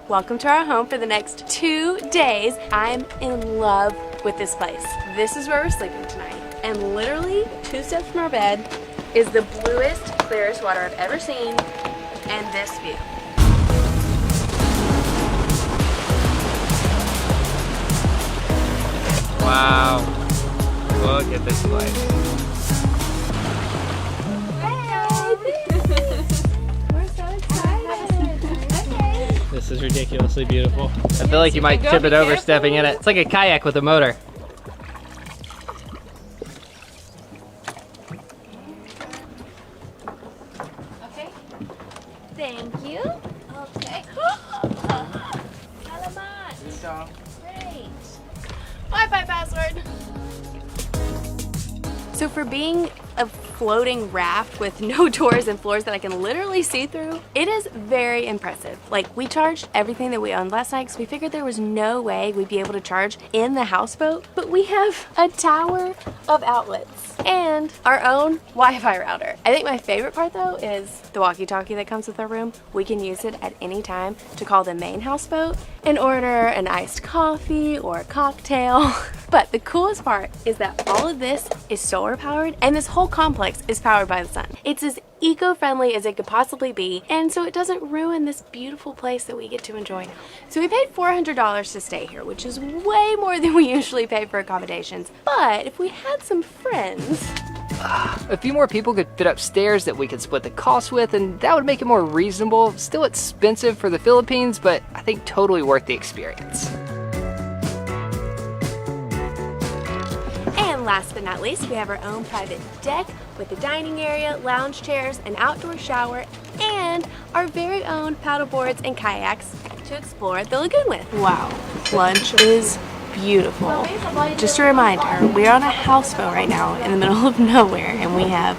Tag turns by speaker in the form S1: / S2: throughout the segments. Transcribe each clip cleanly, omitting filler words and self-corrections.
S1: welcome to our home for the next 2 days. I'm in love with this place. This is where we're sleeping tonight. And literally 2 steps from our bed is the bluest, clearest water I've ever seen, and this view.
S2: Wow, look at this place.
S1: We're so excited.
S2: This is ridiculously beautiful. I feel like you might tip it over stepping in it. It's like a kayak with a motor.
S1: Okay. Thank you. Okay. Salamat. Great. Wi-Fi password. So for being a floating raft with no doors and floors that I can literally see through, it is very impressive. Like, we charged everything that we owned last night because we figured there was no way we'd be able to charge in the houseboat, but we have a tower of outlets and our own Wi-Fi router. I think my favorite part though is the walkie-talkie that comes with our room. We can use it at any time to call the main houseboat and order an iced coffee or a cocktail. But the coolest part is that all of this is solar powered and this whole complex is powered by the sun. It's as eco-friendly as it could possibly be, and so it doesn't ruin this beautiful place that we get to enjoy now. So we paid $400 to stay here, which is way more than we usually pay for accommodations. But if we had some friends,
S3: a few more people could fit upstairs that we could split the cost with, and that would make it more reasonable. Still expensive for the Philippines, but I think totally worth the experience.
S1: and last but not least, we have our own private deck with a dining area, lounge chairs, an outdoor shower, and our very own paddle boards and kayaks to explore the lagoon with. Wow, lunch is beautiful. Just a reminder, we're on a houseboat right now in the middle of nowhere, and we have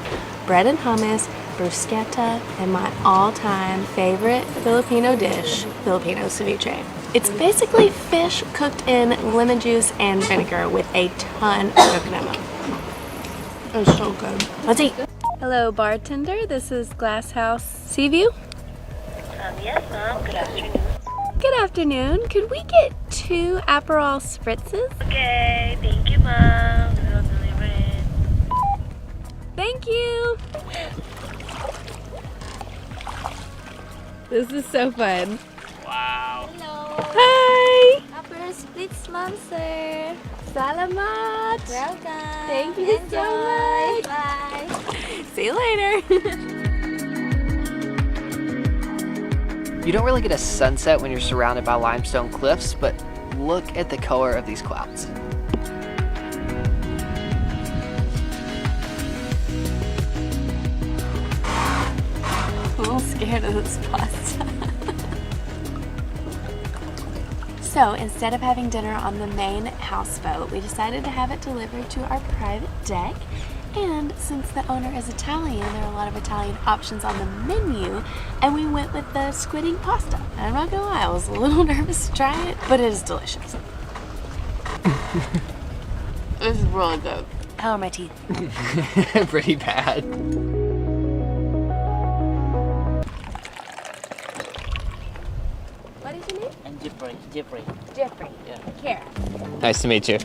S1: bread and hummus, bruschetta, and my all-time favorite Filipino dish, Filipino ceviche. It's basically fish cooked in lemon juice and vinegar with a ton of coconut milk. It's so good. Let's eat. Hello, bartender. This is Glass House Seaview.
S4: Yes, ma'am. Good afternoon.
S1: Good afternoon. Could we get 2 Aperol spritzes?
S4: Okay, thank you, ma'am. We'll deliver it.
S1: Thank you. This is so fun.
S2: Wow.
S4: Hello.
S1: Hi.
S4: Upper Splits, ma'am, sir.
S1: Salamat.
S4: Welcome.
S1: Thank you so much.
S4: Bye.
S1: See you later.
S3: You don't really get a sunset when you're surrounded by limestone cliffs, but look at the color of these clouds.
S1: I'm a little scared of this pasta. So instead of having dinner on the main houseboat, we decided to have it delivered to our private deck. And since the owner is Italian, there are a lot of Italian options on the menu, and we went with the squid ink pasta. And I'm not gonna lie, I was a little nervous to try it, but it is delicious. This is really good. How are my teeth?
S3: Pretty bad.
S1: What is your name?
S5: And Jeffrey.
S1: Jeffrey.
S5: Yeah.
S1: Kara.
S2: Nice to meet you.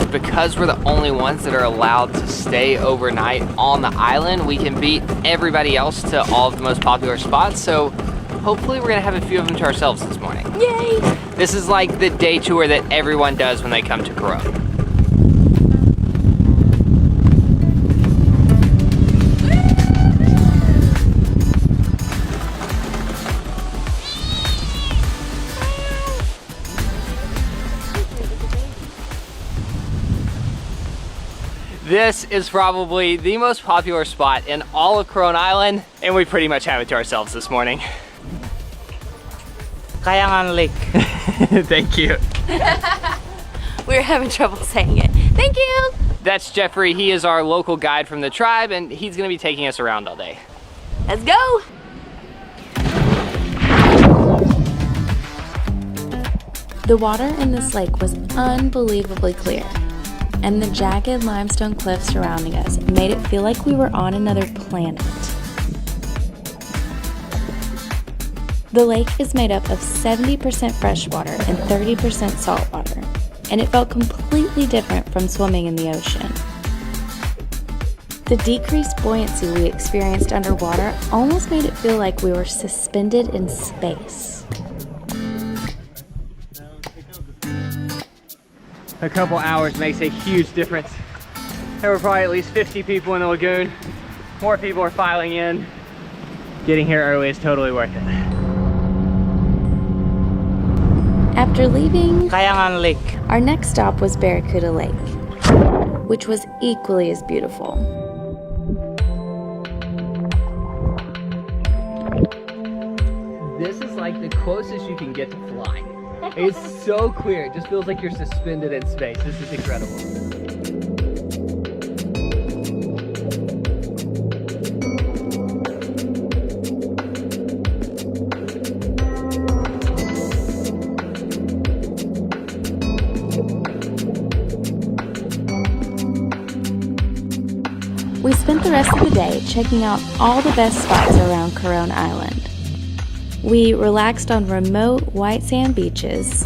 S3: Because we're the only ones that are allowed to stay overnight on the island, we can beat everybody else to all of the most popular spots, so hopefully we're gonna have a few of them to ourselves this morning.
S1: Yay!
S3: This is like the day tour that everyone does when they come to Coron. This is probably the most popular spot in all of Coron Island, and we pretty much have it to ourselves this morning.
S5: Kayangan Lake.
S3: Thank you.
S1: We were having trouble saying it. Thank you!
S3: That's Jeffrey. He is our local guide from the tribe, and he's gonna be taking us around all day.
S1: Let's go! The water in this lake was unbelievably clear, and the jagged limestone cliffs surrounding us made it feel like we were on another planet.
S6: The lake is made up of 70% freshwater and 30% saltwater, and it felt completely different from swimming in the ocean. The decreased buoyancy we experienced underwater almost made it feel like we were suspended in space.
S2: A couple hours makes a huge difference. There were probably at least 50 people in the lagoon. More people are filing in. Getting here early is totally worth it.
S6: After leaving,
S5: Kayangan Lake.
S6: our next stop was Barracuda Lake, which was equally as beautiful.
S2: This is like the closest you can get to flying. It's so clear, it just feels like you're suspended in space. This is incredible.
S6: We spent the rest of the day checking out all the best spots around Carone Island. We relaxed on remote white sand beaches,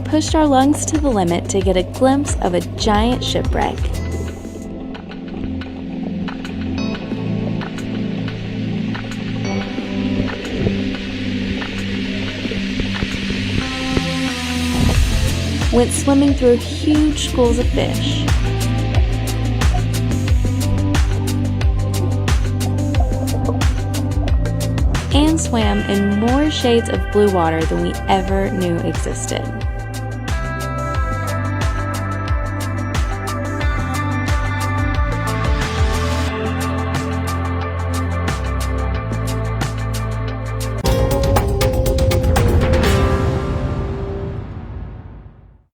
S6: pushed our lungs to the limit to get a glimpse of a giant shipwreck, went swimming through huge schools of fish, and swam in more shades of blue water than we ever knew existed.